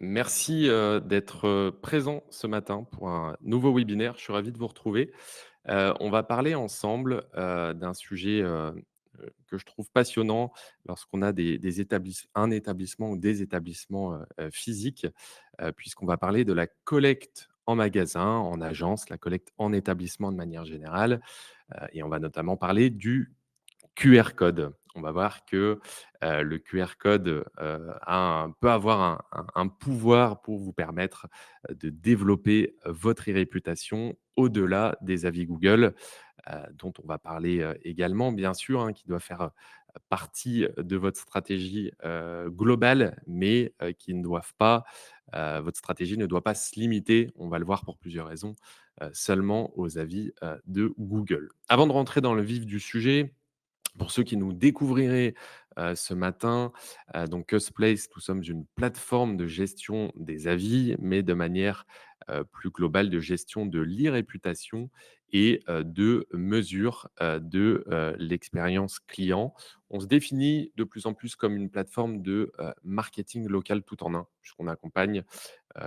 Merci, d'être, présent ce matin pour un nouveau webinaire. Je suis ravi de vous retrouver. On va parler ensemble, d'un sujet, que je trouve passionnant lorsqu'on a des un établissement ou des établissements, physiques, puisqu'on va parler de la collecte en magasin, en agence, la collecte en établissement de manière générale, et on va notamment parler du QR code. On va voir que, le QR code, peut avoir un pouvoir pour vous permettre, de développer votre réputation au-delà des avis Google, dont on va parler, également bien sûr, hein, qui doit faire, partie de votre stratégie, globale, mais, qui ne doivent pas votre stratégie ne doit pas se limiter, on va le voir pour plusieurs raisons, seulement aux avis, de Google. Avant de rentrer dans le vif du sujet, pour ceux qui nous découvriraient, ce matin, donc Custplace, nous sommes une plateforme de gestion des avis, mais de manière, plus globale de gestion de l'e-réputation et de mesure, de, l'expérience client. On se définit de plus en plus comme une plateforme de, marketing local tout en un, puisqu'on accompagne,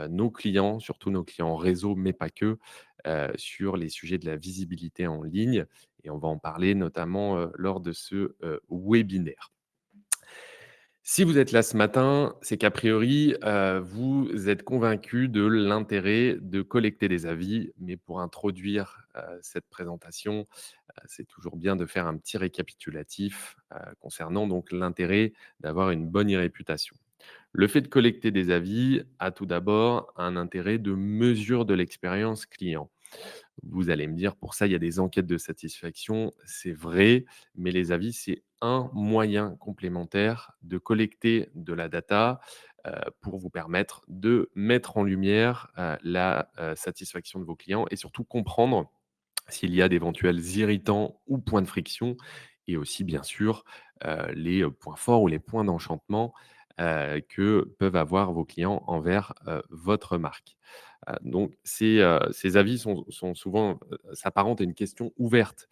nos clients, surtout nos clients réseau, mais pas que, sur les sujets de la visibilité en ligne et on va en parler notamment, lors de ce, webinaire. Si vous êtes là ce matin, c'est qu'a priori, vous êtes convaincu de l'intérêt de collecter des avis, mais pour introduire, cette présentation, c'est toujours bien de faire un petit récapitulatif, concernant donc l'intérêt d'avoir une bonne réputation. Le fait de collecter des avis a tout d'abord un intérêt de mesure de l'expérience client. Vous allez me dire, pour ça, il y a des enquêtes de satisfaction, c'est vrai, mais les avis, c'est un moyen complémentaire de collecter de la data pour vous permettre de mettre en lumière la satisfaction de vos clients et surtout comprendre s'il y a d'éventuels irritants ou points de friction et aussi, bien sûr, les points forts ou les points d'enchantement que peuvent avoir vos clients envers votre marque. Donc ces avis sont souvent, s'apparentent à une question ouverte.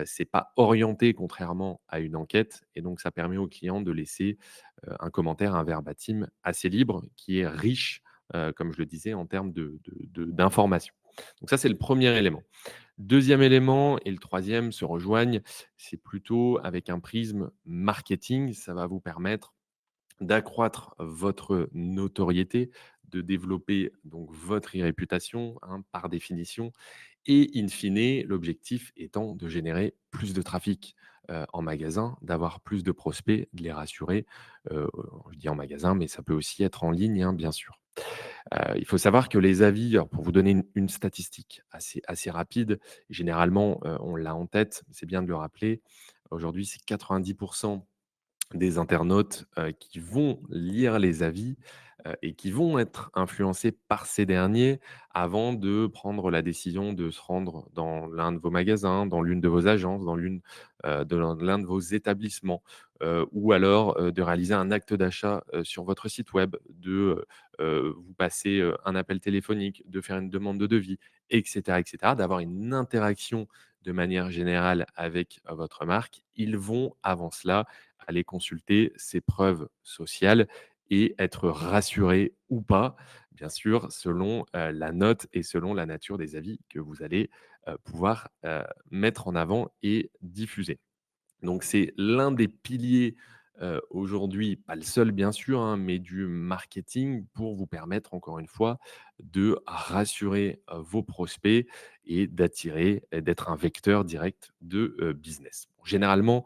C'est pas orienté contrairement à une enquête et donc ça permet aux clients de laisser, un commentaire, un verbatim assez libre qui est riche, comme je le disais en termes d'informations. Donc ça, c'est le premier élément. Deuxième élément et le troisième se rejoignent, c'est plutôt avec un prisme marketing. Ça va vous permettre d'accroître votre notoriété, de développer donc votre réputation, hein, par définition et in fine, l'objectif étant de générer plus de trafic, en magasin, d'avoir plus de prospects, de les rassurer, je dis en magasin, mais ça peut aussi être en ligne, hein, bien sûr. Il faut savoir que les avis, alors pour vous donner une statistique assez rapide, généralement, on l'a en tête, c'est bien de le rappeler. Aujourd'hui, c'est 90 des internautes, qui vont lire les avis, et qui vont être influencés par ces derniers avant de prendre la décision de se rendre dans l'un de vos magasins, dans l'une de vos agences, dans l'un de vos établissements, ou alors, de réaliser un acte d'achat, sur votre site web, de, vous passer, un appel téléphonique, de faire une demande de devis et cetera, d'avoir une interaction de manière générale avec, votre marque. Ils vont avant cela aller consulter ses preuves sociales et être rassuré ou pas, bien sûr, selon, la note et selon la nature des avis que vous allez, pouvoir, mettre en avant et diffuser. Donc c'est l'un des piliers, aujourd'hui, pas le seul bien sûr, hein, mais du marketing pour vous permettre encore une fois de rassurer, vos prospects et d'attirer et d'être un vecteur direct de, business. Généralement,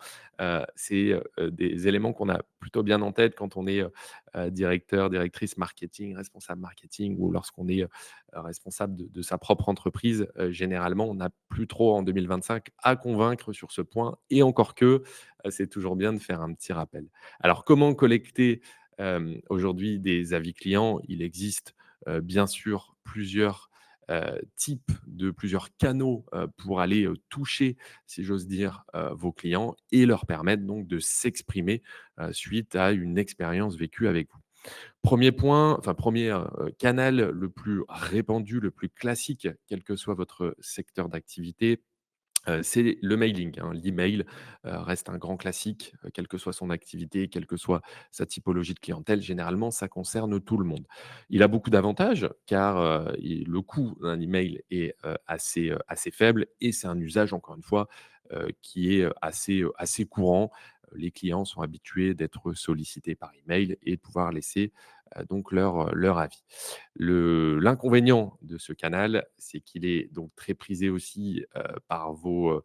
c'est, des éléments qu'on a plutôt bien en tête quand on est, directeur, directrice marketing, responsable marketing ou lorsqu'on est, responsable de sa propre entreprise. Généralement, on n'a plus trop en 2025 à convaincre sur ce point et encore que, c'est toujours bien de faire un petit rappel. Alors comment collecter, aujourd'hui des avis clients? Il existe, bien sûr plusieurs, plusieurs canaux, pour aller, toucher, si j'ose dire, vos clients et leur permettre donc de s'exprimer, suite à une expérience vécue avec vous. Premier point, enfin premier canal le plus répandu, le plus classique, quel que soit votre secteur d'activité, C'est le mailing, hein. L'email, reste un grand classique, quelle que soit son activité, quelle que soit sa typologie de clientèle. Généralement, ça concerne tout le monde. Il a beaucoup d'avantages car, le coût d'un email est, assez faible et c'est un usage, encore une fois, qui est, assez courant. Les clients sont habitués d'être sollicités par email et de pouvoir laisser, donc leur avis. L'inconvénient de ce canal, c'est qu'il est donc très prisé aussi, par vos,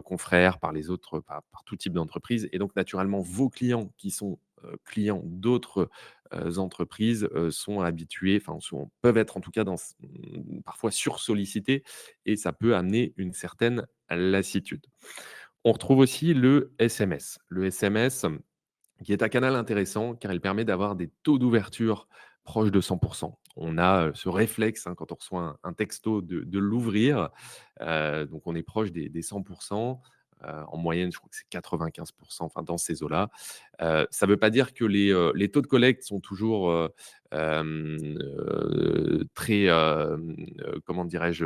confrères, par les autres, par tout type d'entreprise et donc naturellement vos clients qui sont, clients d'autres, entreprises, sont habitués, enfin peuvent être en tout cas parfois sursollicités et ça peut amener une certaine lassitude. On retrouve aussi le SMS. Le SMS qui est un canal intéressant car il permet d'avoir des taux d'ouverture proches de 100. On a, ce réflexe, hein, quand on reçoit un texto de l'ouvrir, donc on est proche des 100. En moyenne, je crois que c'est 95, enfin dans ces eaux-là. Ça ne veut pas dire que les taux de collecte sont toujours, très, comment dirais-je?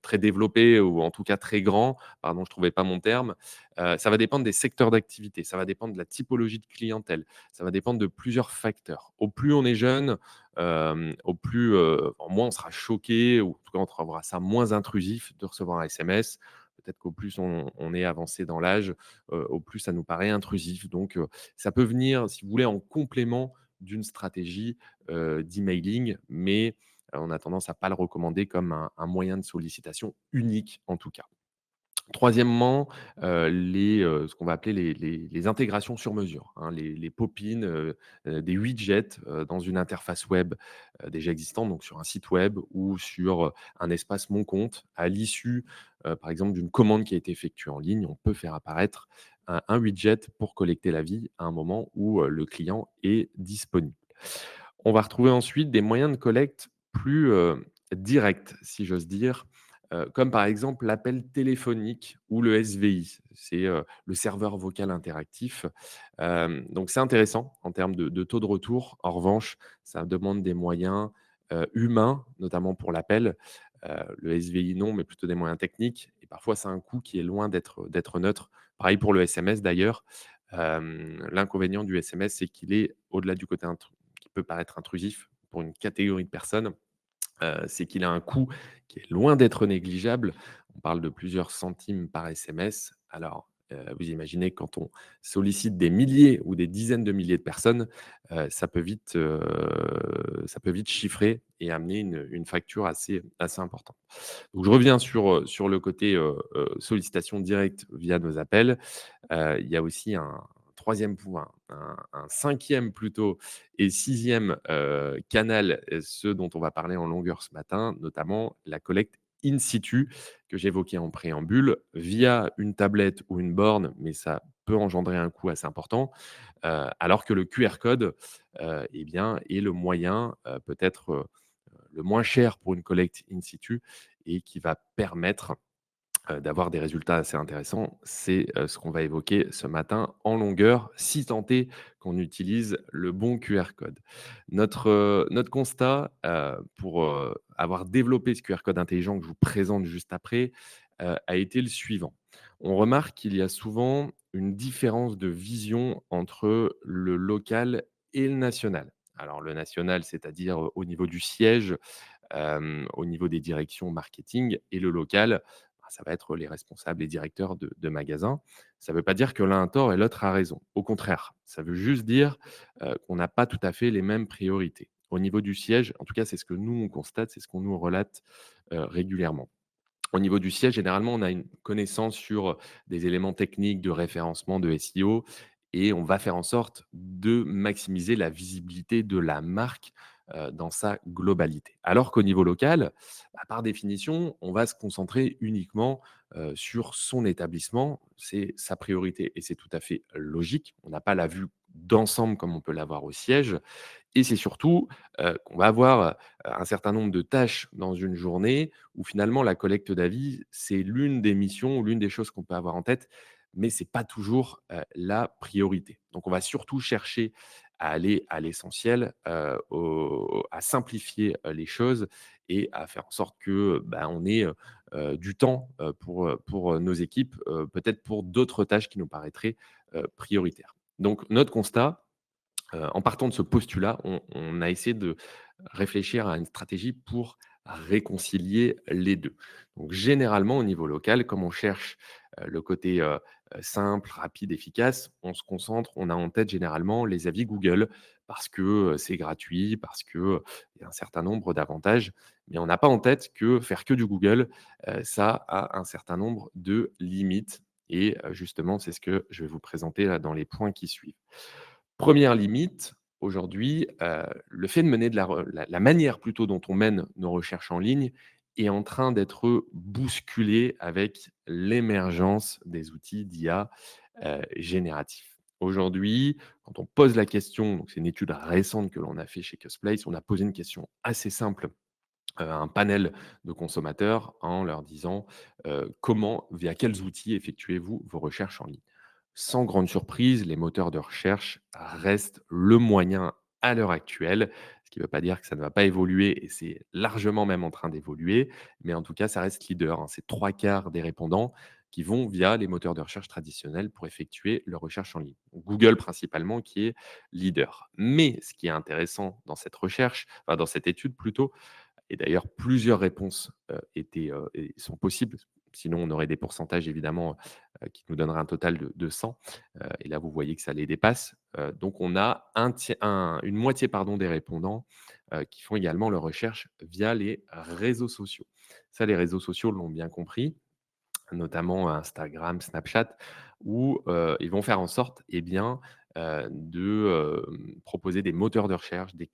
Très développés ou en tout cas très grands. Pardon, je ne trouvais pas mon terme. Ça va dépendre des secteurs d'activité, ça va dépendre de la typologie de clientèle, ça va dépendre de plusieurs facteurs. Au plus on est jeune, au plus, au moins on sera choqué ou en tout cas on trouvera ça moins intrusif de recevoir un SMS. Peut-être qu'au plus on est avancé dans l'âge, au plus ça nous paraît intrusif. Donc, ça peut venir, si vous voulez, en complément d'une stratégie, d'emailing, mais, on a tendance à pas le recommander comme un moyen de sollicitation unique en tout cas. Troisièmement, ce qu'on va appeler les intégrations sur mesure, hein, les pop-in, des widgets, dans une interface web, déjà existante, donc sur un site web ou sur, un espace Mon compte. À l'issue, par exemple, d'une commande qui a été effectuée en ligne, on peut faire apparaître un widget pour collecter l'avis à un moment où, le client est disponible. On va retrouver ensuite des moyens de collecte plus, directs, si j'ose dire, comme par exemple l'appel téléphonique ou le SVI. C'est, le serveur vocal interactif. Donc c'est intéressant en termes de taux de retour. En revanche, ça demande des moyens, humains, notamment pour l'appel. Le SVI non, mais plutôt des moyens techniques et parfois c'est un coût qui est loin d'être neutre. Pareil pour le SMS d'ailleurs. L'inconvénient du SMS, c'est qu'il est au-delà du côté qui peut paraître intrusif pour une catégorie de personnes, c'est qu'il a un coût qui est loin d'être négligeable. On parle de plusieurs centimes par SMS. Alors, vous imaginez quand on sollicite des milliers ou des dizaines de milliers de personnes, ça peut vite chiffrer et amener une facture assez importante. Donc je reviens sur le côté, sollicitation directe via nos appels. Il y a aussi un 3e point, un 5e plutôt et 6e, canal, ce dont on va parler en longueur ce matin, notamment la collecte in situ que j'évoquais en préambule, via une tablette ou une borne, mais ça peut engendrer un coût assez important, alors que le QR code, eh bien, est le moyen, peut-être, le moins cher pour une collecte in situ et qui va permettre d'avoir des résultats assez intéressants. C'est, ce qu'on va évoquer ce matin en longueur, si tant est qu'on utilise le bon QR code. Notre constat, pour, avoir développé ce QR code intelligent que je vous présente juste après, a été le suivant. On remarque qu'il y a souvent une différence de vision entre le local et le national. Alors le national, c'est-à-dire, au niveau du siège, au niveau des directions marketing et le local, bah, ça va être les responsables et directeurs de magasins. Ça ne veut pas dire que l'un a tort et l'autre a raison. Au contraire, ça veut juste dire, qu'on n'a pas tout à fait les mêmes priorités. Au niveau du siège, en tout cas, c'est ce que nous, on constate, c'est ce qu'on nous relate, régulièrement. Au niveau du siège, généralement, on a une connaissance sur des éléments techniques de référencement de SEO et on va faire en sorte de maximiser la visibilité de la marque, dans sa globalité. Alors qu'au niveau local, bah, par définition, on va se concentrer uniquement, sur son établissement. C'est sa priorité et c'est tout à fait logique. On n'a pas la vue d'ensemble comme on peut l'avoir au siège et c'est surtout, qu'on va avoir, un certain nombre de tâches dans une journée où finalement la collecte d'avis, c'est l'une des missions ou l'une des choses qu'on peut avoir en tête, mais c'est pas toujours, la priorité. Donc on va surtout chercher à aller à l'essentiel, à simplifier, les choses et à faire en sorte que, bah, on ait, du temps, pour nos équipes, peut-être pour d'autres tâches qui nous paraîtraient, prioritaires. Donc notre constat, en partant de ce postulat, on a essayé de réfléchir à une stratégie pour réconcilier les 2. Donc généralement, au niveau local, comme on cherche, le côté, simple, rapide, efficace, on se concentre, on a en tête généralement les avis Google parce que, c'est gratuit, parce que, il y a un certain nombre d'avantages. Mais on n'a pas en tête que faire que du Google, ça a un certain nombre de limites et justement, c'est ce que je vais vous présenter là dans les points qui suivent. Première limite, aujourd'hui, le fait de mener de la manière plutôt dont on mène nos recherches en ligne est en train d'être bousculée avec l'émergence des outils d'IA, génératifs. Aujourd'hui, quand on pose la question, donc c'est une étude récente que l'on a fait chez Cusplace, on a posé une question assez simple, à un panel de consommateurs en leur disant, comment via quels outils effectuez-vous vos recherches en ligne? Sans grande surprise, les moteurs de recherche restent le moyen à l'heure actuelle, ce qui ne veut pas dire que ça ne va pas évoluer et c'est largement même en train d'évoluer, mais en tout cas, ça reste leader, hein. C'est 3/4 des répondants qui vont via les moteurs de recherche traditionnels pour effectuer leurs recherches en ligne. Google principalement qui est leader. Mais ce qui est intéressant dans cette recherche, enfin dans cette étude plutôt, et d'ailleurs, plusieurs réponses, sont possibles. Sinon, on aurait des pourcentages évidemment, qui nous donneraient un total de 100, et là, vous voyez que ça les dépasse. Donc on a une moitié, pardon, des répondants, qui font également leurs recherches via les réseaux sociaux. Ça, les réseaux sociaux l'ont bien compris, notamment Instagram, Snapchat, où, ils vont faire en sorte, eh bien, proposer des moteurs de recherche, de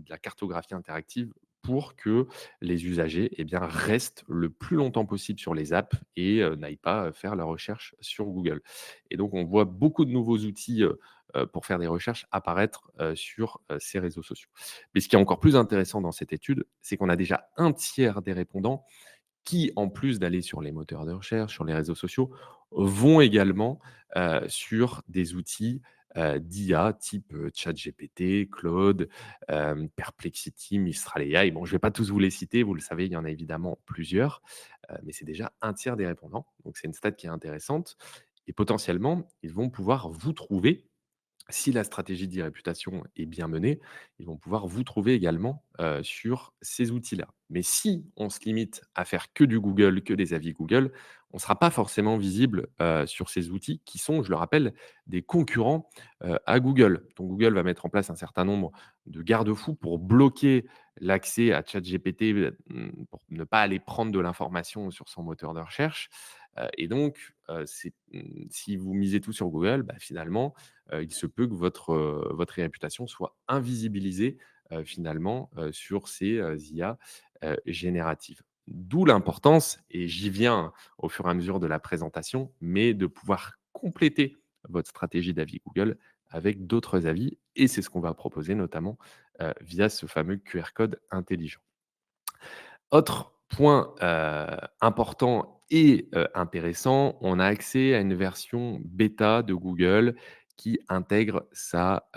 la cartographie interactive pour que les usagers, eh bien, restent le plus longtemps possible sur les apps et n'aillent pas, faire leurs recherches sur Google. Et donc on voit beaucoup de nouveaux outils, pour faire des recherches apparaître, sur, ces réseaux sociaux. Mais ce qui est encore plus intéressant dans cette étude, c'est qu'on a déjà un tiers des répondants qui, en plus d'aller sur les moteurs de recherche, sur les réseaux sociaux, vont également, sur des outils, d'IA type, ChatGPT, Claude, Perplexity, Mistral AI. Bon, je ne vais pas tous vous les citer, vous le savez, il y en a évidemment plusieurs, mais c'est déjà un tiers des répondants. Donc c'est une stat qui est intéressante et potentiellement, ils vont pouvoir vous trouver si la stratégie d'e-réputation est bien menée, ils vont pouvoir vous trouver également, sur ces outils-là. Mais si on se limite à faire que du Google, que des avis Google, on ne sera pas forcément visible, sur ces outils qui sont, je le rappelle, des concurrents, à Google. Donc Google va mettre en place un certain nombre de garde-fous pour bloquer l'accès à ChatGPT, pour ne pas aller prendre de l'information sur son moteur de recherche, et donc, si vous misez tout sur Google, bah, finalement, il se peut que votre réputation soit invisibilisée, finalement, sur ces, IA, génératives. D'où l'importance, et j'y viens au fur et à mesure de la présentation, mais de pouvoir compléter votre stratégie d'avis Google avec d'autres avis et c'est ce qu'on va proposer notamment, via ce fameux QR code intelligent. Autre point, important et intéressant, on a accès à une version bêta de Google qui intègre sa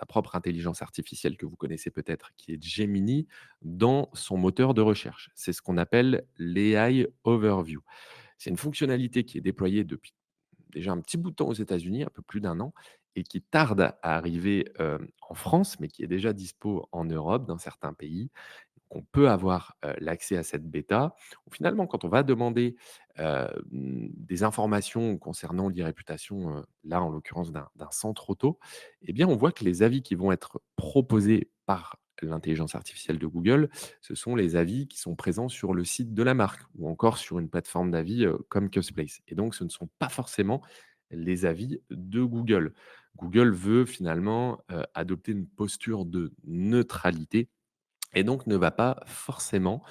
propre intelligence artificielle que vous connaissez peut-être, qui est Gemini, dans son moteur de recherche. C'est ce qu'on appelle l'AI Overview. C'est une fonctionnalité qui est déployée depuis déjà un petit bout de temps aux États-Unis, un peu plus d'un an, et qui tarde à arriver, en France, mais qui est déjà dispo en Europe, dans certains pays. Qu'on peut avoir, l'accès à cette bêta, où finalement quand on va demander, des informations concernant l'e-réputation, là en l'occurrence d'un centre auto, eh bien on voit que les avis qui vont être proposés par l'intelligence artificielle de Google, ce sont les avis qui sont présents sur le site de la marque ou encore sur une plateforme d'avis, comme Cusplace et donc ce ne sont pas forcément les avis de Google. Google veut finalement, adopter une posture de neutralité et donc ne va pas forcément,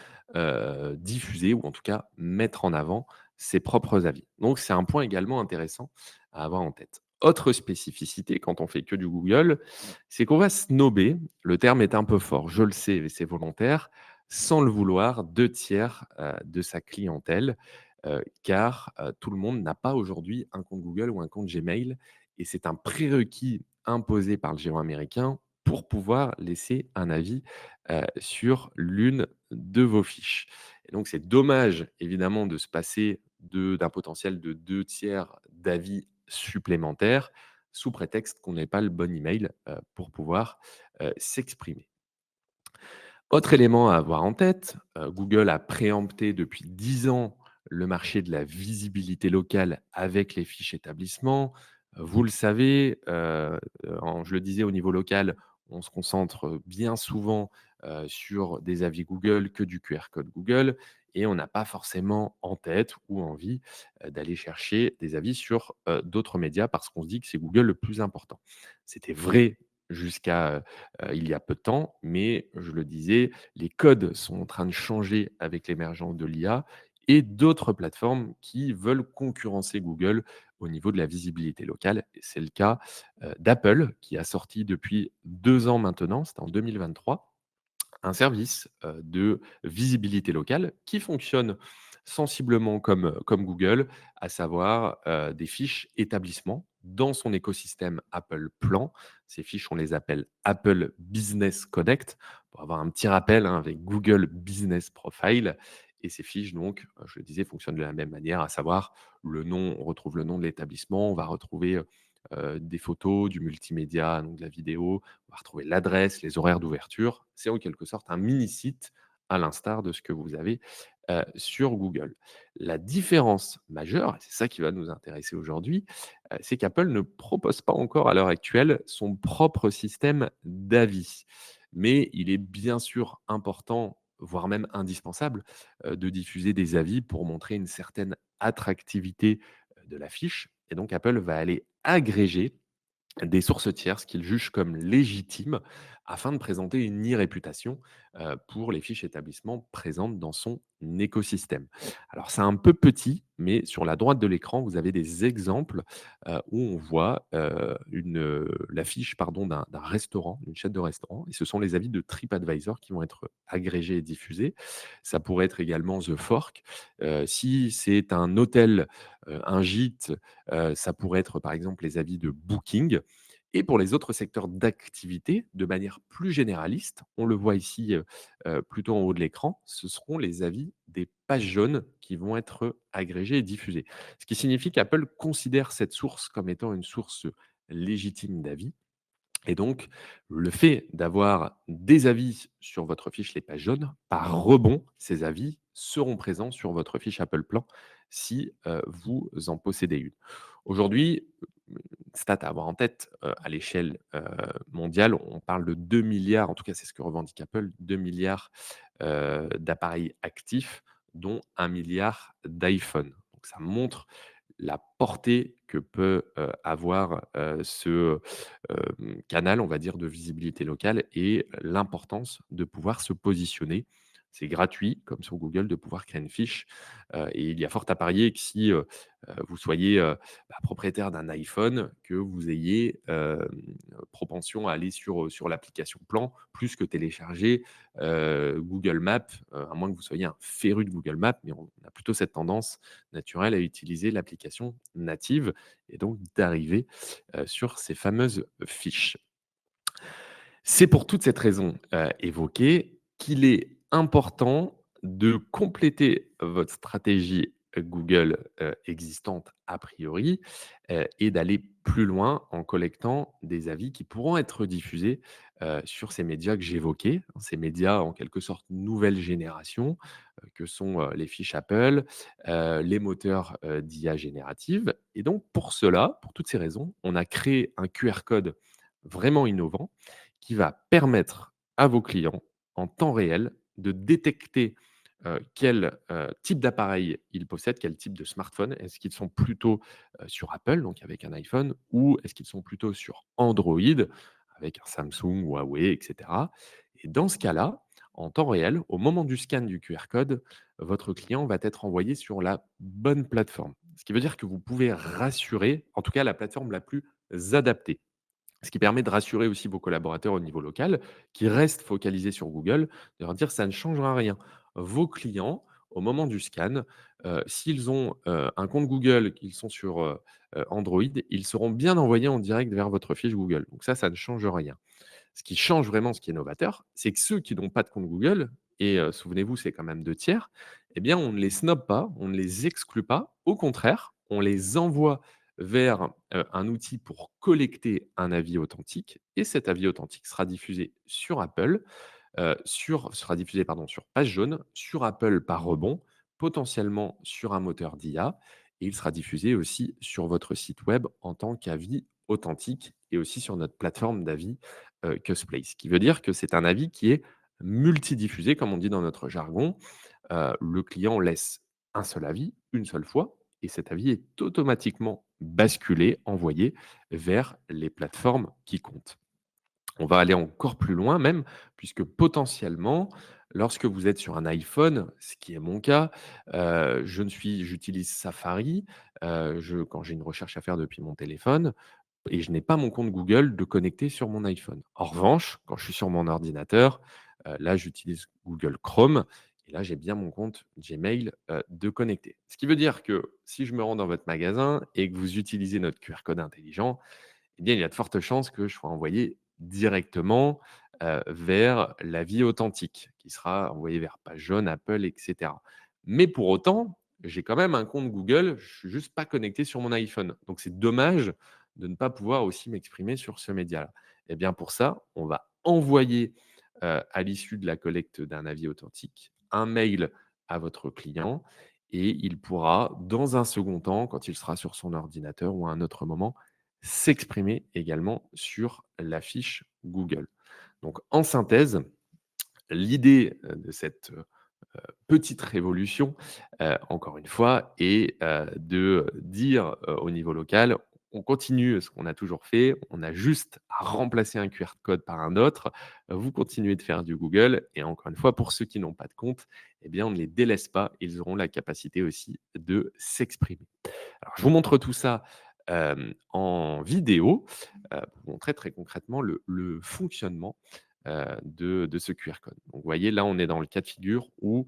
diffuser ou en tout cas mettre en avant ses propres avis. Donc c'est un point également intéressant à avoir en tête. Autre spécificité quand on fait que du Google, c'est qu'on va snober, le terme est un peu fort, je le sais, mais c'est volontaire, sans le vouloir, 2 tiers de sa clientèle. car tout le monde n'a pas aujourd'hui un compte Google ou un compte Gmail et c'est un prérequis imposé par le géant américain pour pouvoir laisser un avis, sur l'une de vos fiches. Et donc c'est dommage évidemment de se passer d'un potentiel de 2 tiers d'avis supplémentaires, sous prétexte qu'on n'ait pas le bon email, pour pouvoir, s'exprimer. Autre élément à avoir en tête, Google a préempté depuis 10 ans le marché de la visibilité locale avec les fiches établissements. Vous le savez, je le disais au niveau local, on se concentre bien souvent, sur des avis Google que du QR code Google et on n'a pas forcément en tête ou envie, d'aller chercher des avis sur, d'autres médias parce qu'on se dit que c'est Google le plus important. C'était vrai jusqu'à, il y a peu de temps, mais je le disais, les codes sont en train de changer avec l'émergence de l'IA et d'autres plateformes qui veulent concurrencer Google au niveau de la visibilité locale. Et c'est le cas d'Apple qui a sorti depuis 2 ans maintenant, c'était en 2023, un service, de visibilité locale qui fonctionne sensiblement comme Google, à savoir, des fiches établissements dans son écosystème Apple Plan. Ces fiches, on les appelle Apple Business Connect pour avoir un petit rappel, hein, avec Google Business Profile et ces fiches donc, je le disais, fonctionnent de la même manière, à savoir le nom on retrouve le nom de l'établissement, on va retrouver, des photos, du multimédia, donc de la vidéo, on va retrouver l'adresse, les horaires d'ouverture. C'est en quelque sorte un mini site à l'instar de ce que vous avez, sur Google. La différence majeure, et c'est ça qui va nous intéresser aujourd'hui, c'est qu'Apple ne propose pas encore à l'heure actuelle son propre système d'avis. Mais il est bien sûr important, voire même indispensable, de diffuser des avis pour montrer une certaine attractivité, de la fiche et donc Apple va aller agréger des sources tierces qu'il juge comme légitimes afin de présenter une e-réputation pour les fiches établissements présentes dans son écosystème. Alors c'est un peu petit, mais sur la droite de l'écran, vous avez des exemples où on voit la fiche pardon, d'un restaurant, d'une chaîne de restaurant, et ce sont les avis de TripAdvisor qui vont être agrégés et diffusés. Ça pourrait être également The Fork. Si c'est un hôtel, un gîte, ça pourrait être par exemple les avis de Booking. Et pour les autres secteurs d'activité, de manière plus généraliste, on le voit ici plutôt en haut de l'écran, ce seront les avis des pages jaunes qui vont être agrégés et diffusés. Ce qui signifie qu'Apple considère cette source comme étant une source légitime d'avis et donc, le fait d'avoir des avis sur votre fiche Les Pages jaunes, par rebond, ces avis seront présents sur votre fiche Apple Plan si vous en possédez une. Aujourd'hui, stat à avoir en tête, à l'échelle mondiale, on parle de 2 milliards, en tout cas c'est ce que revendique Apple, 2 milliards d'appareils actifs, dont 1 milliard d'iPhone. Donc ça montre la portée que peut avoir ce canal, on va dire, de visibilité locale et l'importance de pouvoir se positionner. C'est gratuit, comme sur Google, de pouvoir créer une fiche, et il y a fort à parier que si, vous soyez, propriétaire d'un iPhone, que vous ayez, propension à aller sur l'application Plan, plus que télécharger, Google Maps, à moins que vous soyez un féru de Google Maps, mais on a plutôt cette tendance naturelle à utiliser l'application native et donc d'arriver sur ces fameuses fiches. C'est pour toute cette raison, évoquée qu'il est important de compléter votre stratégie Google, existante a priori, et d'aller plus loin en collectant des avis qui pourront être diffusés, sur ces médias que j'évoquais. Ces médias en quelque sorte nouvelle génération, que sont, les fiches Apple, les moteurs, d'IA générative et donc pour cela, pour toutes ces raisons, on a créé un QR code vraiment innovant qui va permettre à vos clients, en temps réel, de détecter, quel, type d'appareil ils possèdent, quel type de smartphone. Est-ce qu'ils sont plutôt, sur Apple, donc avec un iPhone, ou est-ce qu'ils sont plutôt sur Android, avec un Samsung, Huawei, et cetera? Et dans ce cas-là, en temps réel, au moment du scan du QR code, votre client va être envoyé sur la bonne plateforme. Ce qui veut dire que vous pouvez rassurer, en tout cas la plateforme la plus adaptée. Ce qui permet de rassurer aussi vos collaborateurs au niveau local, qui restent focalisés sur Google, de leur dire: «Ça ne changera rien. Vos clients au moment du scan, s'ils ont, un compte Google, qu'ils sont sur, Android, ils seront bien envoyés en direct vers votre fiche Google. Donc ça ne change rien. Ce qui change vraiment, ce qui est novateur, c'est que ceux qui n'ont pas de compte Google et souvenez-vous, c'est quand même 2 tiers, eh bien, on ne les snobe pas, on ne les exclut pas. Au contraire, on les envoie vers, un outil pour collecter un avis authentique et cet avis authentique sera diffusé sur Apple, sera diffusé pardon, sur page jaune, sur Apple par rebond, potentiellement sur un moteur d'IA et il sera diffusé aussi sur votre site web en tant qu'avis authentique et aussi sur notre plateforme d'avis, Cusplay. Ce qui veut dire que c'est un avis qui est multidiffusé comme on dit dans notre jargon. Le client laisse un seul avis, une seule fois et cet avis est automatiquement basculé, envoyé vers les plateformes qui comptent. On va aller encore plus loin même, puisque potentiellement, lorsque vous êtes sur un iPhone, ce qui est mon cas, j'utilise Safari, quand j'ai une recherche à faire depuis mon téléphone et je n'ai pas mon compte Google de connecter sur mon iPhone. En revanche, quand je suis sur mon ordinateur, là, j'utilise Google Chrome et là, j'ai bien mon compte Gmail, de connecté. Ce qui veut dire que si je me rends dans votre magasin et que vous utilisez notre QR code intelligent, eh bien, il y a de fortes chances que je sois envoyé directement, vers l'avis authentique qui sera envoyé vers page jaune, Apple et cetera. Mais pour autant, j'ai quand même un compte Google, je suis juste pas connecté sur mon iPhone. Donc c'est dommage de ne pas pouvoir aussi m'exprimer sur ce média-là. Et bien pour ça, on va envoyer, à l'issue de la collecte d'un avis authentique, un mail à votre client et il pourra, dans un second temps, quand il sera sur son ordinateur ou à un autre moment, s'exprimer également sur la fiche Google. Donc en synthèse, l'idée, de cette, petite révolution, encore une fois est, de dire, au niveau local: «On continue ce qu'on a toujours fait, on a juste à remplacer un QR code par un autre. Vous continuez de faire du Google» et encore une fois, pour ceux qui n'ont pas de compte, eh bien, on ne les délaisse pas, ils auront la capacité aussi de s'exprimer. Alors, je vous montre tout ça, en vidéo, pour vous montrer très concrètement le fonctionnement, de ce QR code. Donc vous voyez, là, on est dans le cas de figure où,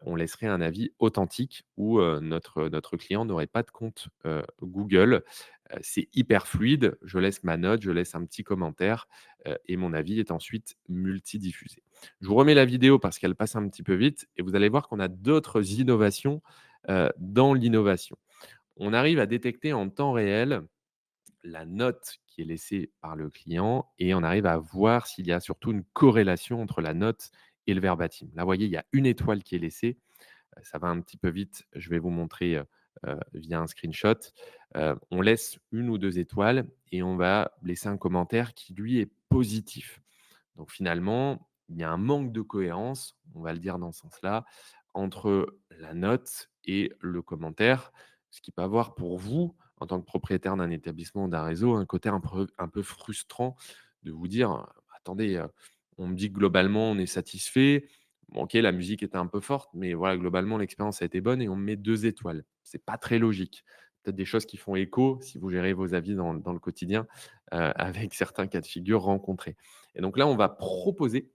on laisserait un avis authentique où, notre client n'aurait pas de compte, Google. C'est hyper fluide, je laisse ma note, je laisse un petit commentaire, et mon avis est ensuite multidiffusé. Je vous remets la vidéo parce qu'elle passe un petit peu vite et vous allez voir qu'on a d'autres innovations, dans l'innovation. On arrive à détecter en temps réel la note qui est laissée par le client et on arrive à voir s'il y a surtout une corrélation entre la note et le verbatim. Là, vous voyez, il y a une étoile qui est laissée. Ça va un petit peu vite. Je vais vous montrer via un screenshot. On laisse une ou deux étoiles et on va laisser un commentaire qui, lui, est positif. Donc finalement, il y a un manque de cohérence, on va le dire dans ce sens-là, entre la note et le commentaire, ce qui peut avoir pour vous, en tant que propriétaire d'un établissement ou d'un réseau, un côté un peu frustrant de vous dire: «Attendez, on me dit que globalement on est satisfait. Bon OK, la musique était un peu forte, mais voilà, globalement l'expérience a été bonne et on me met 2 étoiles». C'est pas très logique. Peut-être des choses qui font écho si vous gérez vos avis dans le quotidien, avec certains cas de figure rencontrés. Et donc là, on va proposer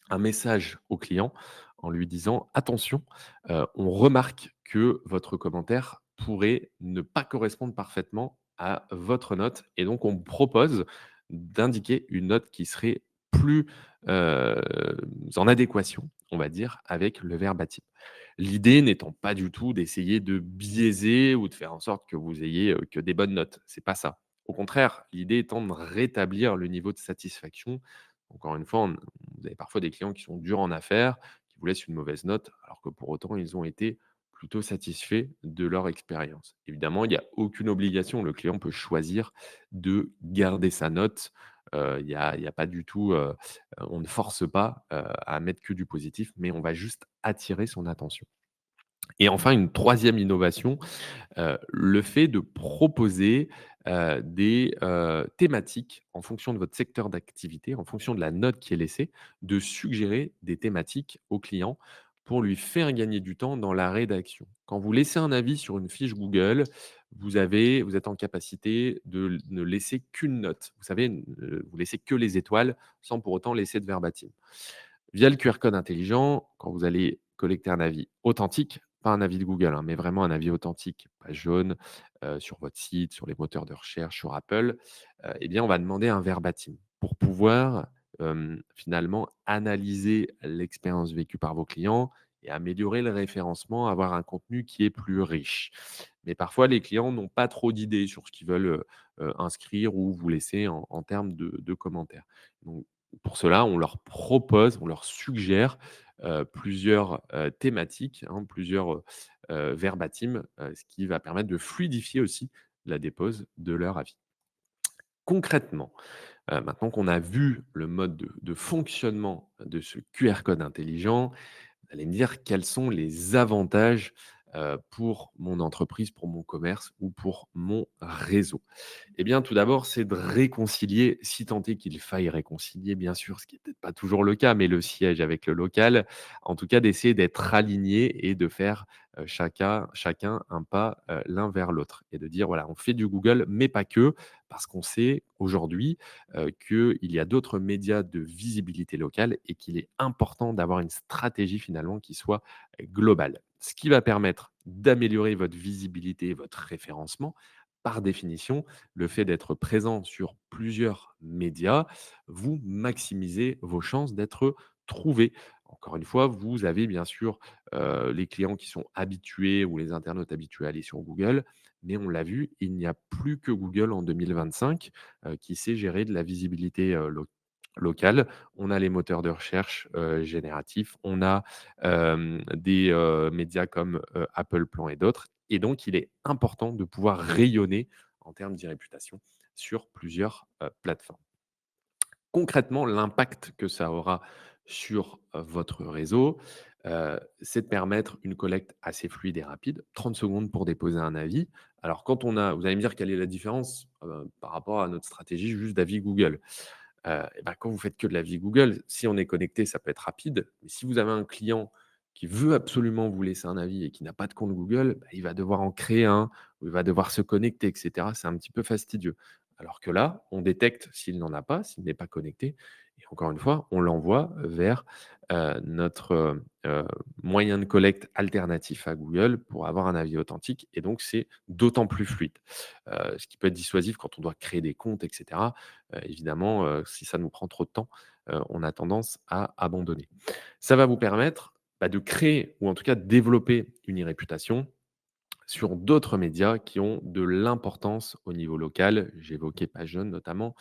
un message au client en lui disant: «Attention, on remarque que votre commentaire pourrait ne pas correspondre parfaitement à votre note et donc on propose d'indiquer une note qui serait plus, heu, en adéquation, on va dire, avec le verbatim». L'idée n'étant pas du tout d'essayer de biaiser ou de faire en sorte que vous ayez, que des bonnes notes. C'est pas ça. Au contraire, l'idée étant de rétablir le niveau de satisfaction. Encore une fois, vous avez parfois des clients qui sont durs en affaires, qui vous laissent une mauvaise note, alors que pour autant, ils ont été plutôt satisfaits de leur expérience. Évidemment, il n'y a aucune obligation. Le client peut choisir de garder sa note. Il y a pas du tout, on ne force pas, à mettre que du positif, mais on va juste attirer son attention. Et enfin, une troisième innovation, le fait de proposer, des, thématiques en fonction de votre secteur d'activité, en fonction de la note qui est laissée, de suggérer des thématiques au client pour lui faire gagner du temps dans la rédaction. Quand vous laissez un avis sur une fiche Google, vous êtes en capacité de ne laisser qu'une note. Vous savez, vous laissez que les étoiles sans pour autant laisser de verbatim. Via le QR code intelligent, quand vous allez collecter un avis authentique, pas un avis de Google, hein, mais vraiment un avis authentique, page jaune, sur votre site, sur les moteurs de recherche, sur Apple, eh bien, on va demander un verbatim pour pouvoir, finalement analyser l'expérience vécue par vos clients et améliorer le référencement, avoir un contenu qui est plus riche. Mais parfois, les clients n'ont pas trop d'idées sur ce qu'ils veulent, inscrire ou vous laisser en termes de commentaires. Donc pour cela, on leur propose, on leur suggère, plusieurs, thématiques, hein, plusieurs, verbatim, ce qui va permettre de fluidifier aussi la dépose de leur avis. Concrètement, maintenant qu'on a vu le mode de fonctionnement de ce QR code intelligent, vous allez me dire quels sont les avantages, pour mon entreprise, pour mon commerce ou pour mon réseau? Eh bien, tout d'abord, c'est de réconcilier, si tant est qu'il faille réconcilier, bien sûr, ce qui est peut-être pas toujours le cas, mais le siège avec le local. En tout cas, d'essayer d'être aligné et de faire, chacun un pas, l'un vers l'autre et de dire: «Voilà, on fait du Google, mais pas que», parce qu'on sait aujourd'hui, qu'il y a d'autres médias de visibilité locale et qu'il est important d'avoir une stratégie finalement qui soit, globale. Ce qui va permettre d'améliorer votre visibilité et votre référencement. Par définition, le fait d'être présent sur plusieurs médias, vous maximisez vos chances d'être trouvé. Encore une fois, vous avez bien sûr, les clients qui sont habitués ou les internautes habitués à aller sur Google, mais on l'a vu, il n'y a plus que Google en 2025, qui sait gérer de la visibilité, locale. On a les moteurs de recherche, génératifs, on a, des, médias comme, Apple Plan et d'autres et donc il est important de pouvoir rayonner en termes d'e-réputation sur plusieurs, plateformes. Concrètement, l'impact que ça aura sur, votre réseau, c'est de permettre une collecte assez fluide et rapide, 30 secondes pour déposer un avis. Alors quand on a vous allez me dire quelle est la différence, par rapport à notre stratégie juste d'avis Google? Et bah, quand vous faites que de l'avis Google, si on est connecté, ça peut être rapide. Mais si vous avez un client qui veut absolument vous laisser un avis et qui n'a pas de compte Google, bah, il va devoir en créer un, ou il va devoir se connecter, et cetera. C'est un petit peu fastidieux. Alors que là, on détecte s'il n'en a pas, s'il n'est pas connecté et encore une fois, on l'envoie vers, notre, moyen de collecte alternatif à Google pour avoir un avis authentique et donc c'est d'autant plus fluide. Ce qui peut être dissuasif quand on doit créer des comptes et cetera. Évidemment, si ça nous prend trop de temps, on a tendance à abandonner. Ça va vous permettre, bah, de créer ou en tout cas de développer une e-réputation sur d'autres médias qui ont de l'importance au niveau local. J'évoquais PageJaunes notamment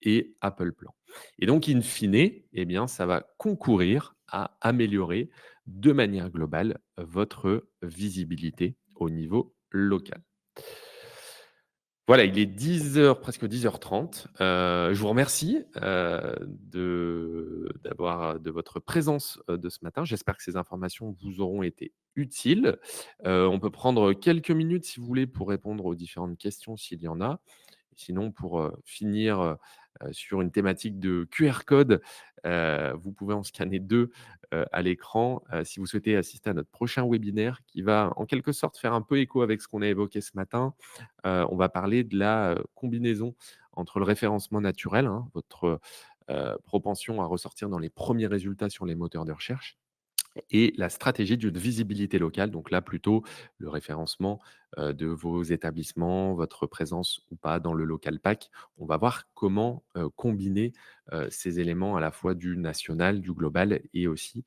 et Apple Plan. Et donc in fine, eh bien, ça va concourir à améliorer de manière globale votre visibilité au niveau local. Voilà, il est 10 heures, presque 10h30. Je vous remercie, de votre présence, de ce matin. J'espère que ces informations vous auront été utiles. On peut prendre quelques minutes, si vous voulez, pour répondre aux différentes questions, s'il y en a. Sinon, pour, finir, sur une thématique de QR code, vous pouvez en scanner 2 à l'écran, si vous souhaitez assister à notre prochain webinaire qui va, en quelque sorte, faire un peu écho avec ce qu'on a évoqué ce matin. On va parler de la, combinaison entre le référencement naturel, hein, votre, propension à ressortir dans les premiers résultats sur les moteurs de recherche et la stratégie d'une visibilité locale, donc là plutôt le référencement, de vos établissements, votre présence ou pas dans le local pack. On va voir comment, combiner, ces éléments à la fois du national, du global et aussi,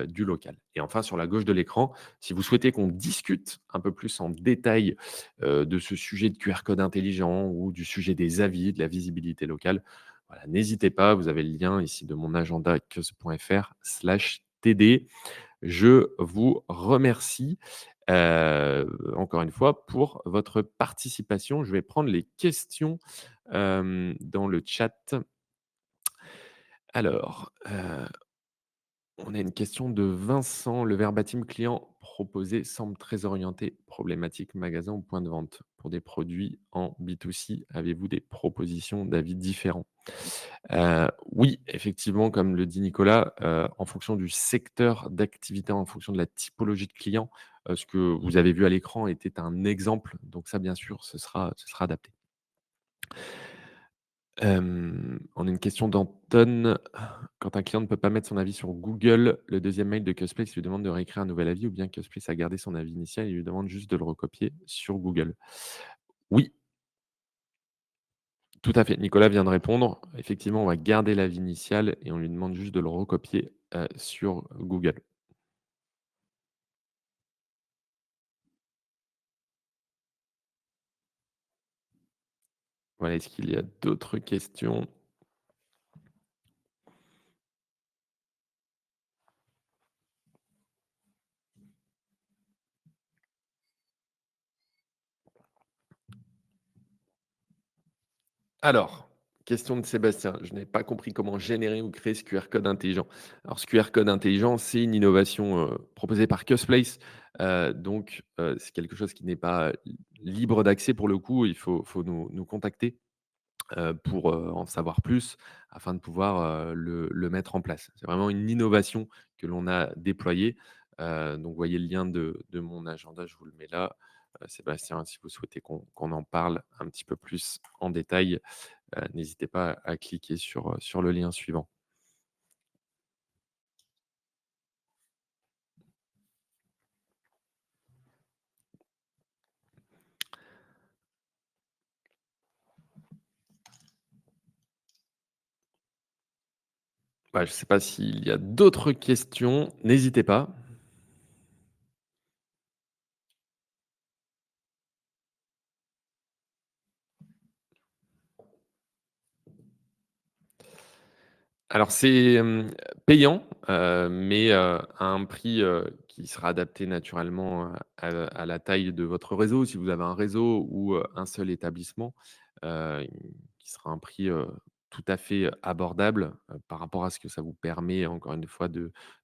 du local. Et enfin sur la gauche de l'écran, si vous souhaitez qu'on discute un peu plus en détail, de ce sujet de QR code intelligent ou du sujet des avis, de la visibilité locale, voilà, n'hésitez pas, vous avez le lien ici de mon agenda keus.fr/td. Je vous remercie, encore une fois pour votre participation. Je vais prendre les questions, dans le chat. Alors, on a une question de Vincent. Le verbatim client proposé semble très orienté problématique magasin ou point de vente. Pour des produits en B2C, avez-vous des propositions d'avis différents? Oui, effectivement, comme le dit Nicolas, en fonction du secteur d'activité, en fonction de la typologie de client, ce que vous avez vu à l'écran était un exemple, donc ça, bien sûr, ce sera adapté. On a une question d'Anton. Quand un client ne peut pas mettre son avis sur Google, le deuxième mail de Cusplace lui demande de réécrire un nouvel avis ou bien Cusplace a gardé son avis initial et lui demande juste de le recopier sur Google. Oui, tout à fait. Nicolas vient de répondre. Effectivement, on va garder l'avis initial et on lui demande juste de le recopier, sur Google. Voilà, est-ce qu'il y a d'autres questions? Alors, question de Sébastien. Je n'ai pas compris comment générer ou créer ce QR code intelligent. Alors, ce QR code intelligent, c'est une innovation proposée par Cusplace. C'est quelque chose qui n'est pas libre d'accès pour le coup. Il faut nous contacter pour en savoir plus afin de pouvoir le mettre en place. C'est vraiment une innovation que l'on a déployée. Donc, vous voyez le lien de mon agenda, je vous le mets là. Sébastien, si vous souhaitez qu'on en parle un petit peu plus en détail, n'hésitez pas à cliquer sur le lien suivant. Bah, je ne sais pas s'il y a d'autres questions, n'hésitez pas. Alors c'est, payant, à un prix, qui sera adapté naturellement, à la taille de votre réseau. Si vous avez un réseau ou, un seul établissement, heu, qui sera un prix, tout à fait abordable, par rapport à ce que ça vous permet encore une fois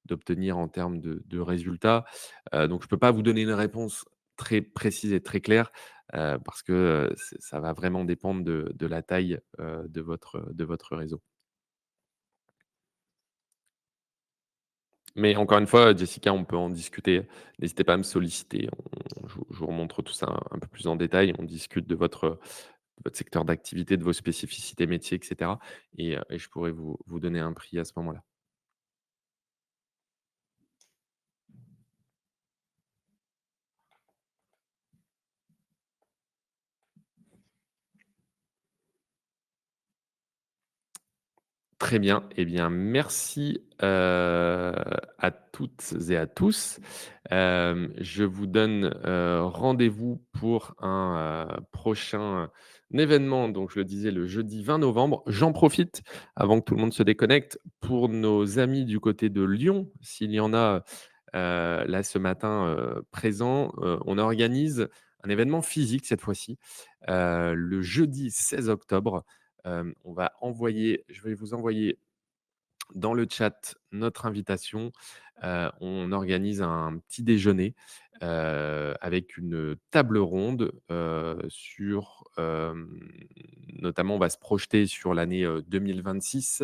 d'obtenir en termes de résultats. Donc je ne peux pas vous donner une réponse très précise et très claire, parce que, ça va vraiment dépendre de la taille, de votre réseau. Mais encore une fois, Jessica, on peut en discuter. N'hésitez pas à me solliciter. Je vous remontre tout ça un peu plus en détail. On discute de votre secteur d'activité, de vos spécificités métiers, et cetera et je pourrais vous donner un prix à ce moment-là. Très bien. Eh bien, merci, à toutes et à tous. Je vous donne, rendez-vous pour un, prochain événement, donc je le disais, le jeudi 20 novembre. J'en profite, avant que tout le monde se déconnecte, pour nos amis du côté de Lyon, s'il y en a, là ce matin, présents, on organise un événement physique cette fois-ci, le jeudi 16 octobre. Je vais vous envoyer dans le chat notre invitation. On organise un petit déjeuner, avec une table ronde, notamment on va se projeter sur l'année, 2026.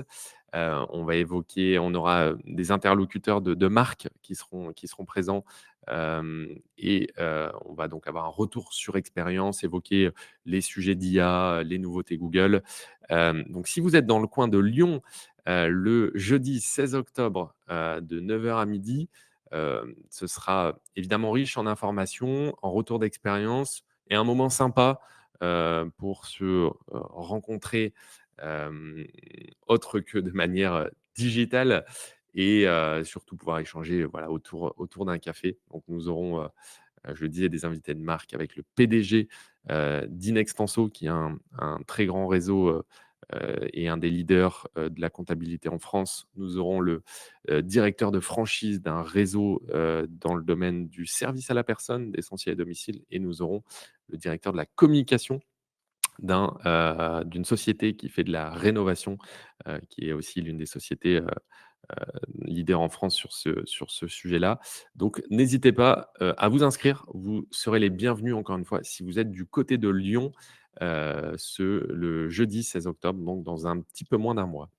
On aura, des interlocuteurs de marques qui seront présents, on va donc avoir un retour sur expérience, évoquer, les sujets d'IA, les nouveautés Google. Donc si vous êtes dans le coin de Lyon, le jeudi 16 octobre, de 9 heures à midi. Ce sera évidemment riche en informations, en retours d'expérience et un moment sympa, pour se, rencontrer, hem, autre que de manière, digitale et surtout pouvoir échanger, voilà, autour d'un café. Donc nous aurons, je le disais, des invités de marque avec le PDG, d'Inextenso qui est un très grand réseau, et un des leaders, de la comptabilité en France. Nous aurons le, directeur de franchise d'un réseau, dans le domaine du service à la personne, d'essentiel à domicile et nous aurons le directeur de la communication d'une société qui fait de la rénovation, qui est aussi l'une des sociétés, leader en France sur ce sujet-là. Donc n'hésitez pas, à vous inscrire. Vous serez les bienvenus encore une fois si vous êtes du côté de Lyon, le jeudi 16 octobre, donc dans un petit peu moins d'un mois.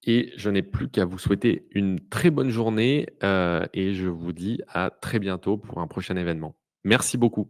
Et je n'ai plus qu'à vous souhaiter une très bonne journée, et je vous dis à très bientôt pour un prochain événement. Merci beaucoup.